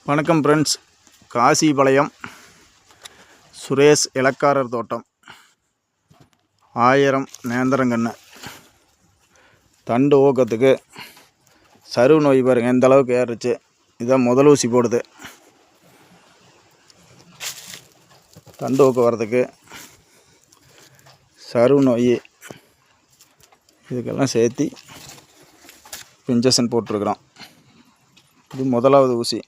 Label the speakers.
Speaker 1: வணக்கம் ஃப்ரெண்ட்ஸ், காசிபாளையம் சுரேஷ் இலக்காரர் தோட்டம் 1000 நேந்திரங்கன்று தண்டு ஊக்கத்துக்கு சருவு நோய் பாருங்கள் எந்த அளவுக்கு ஏறிச்சு. இதான் முதல் ஊசி போடுது. தண்டு ஊக்கம் வர்றதுக்கு சருவு நோய் இதுக்கெல்லாம் சேர்த்து இன்ஜெக்ஷன் போட்டிருக்கிறோம். இது முதலாவது ஊசி.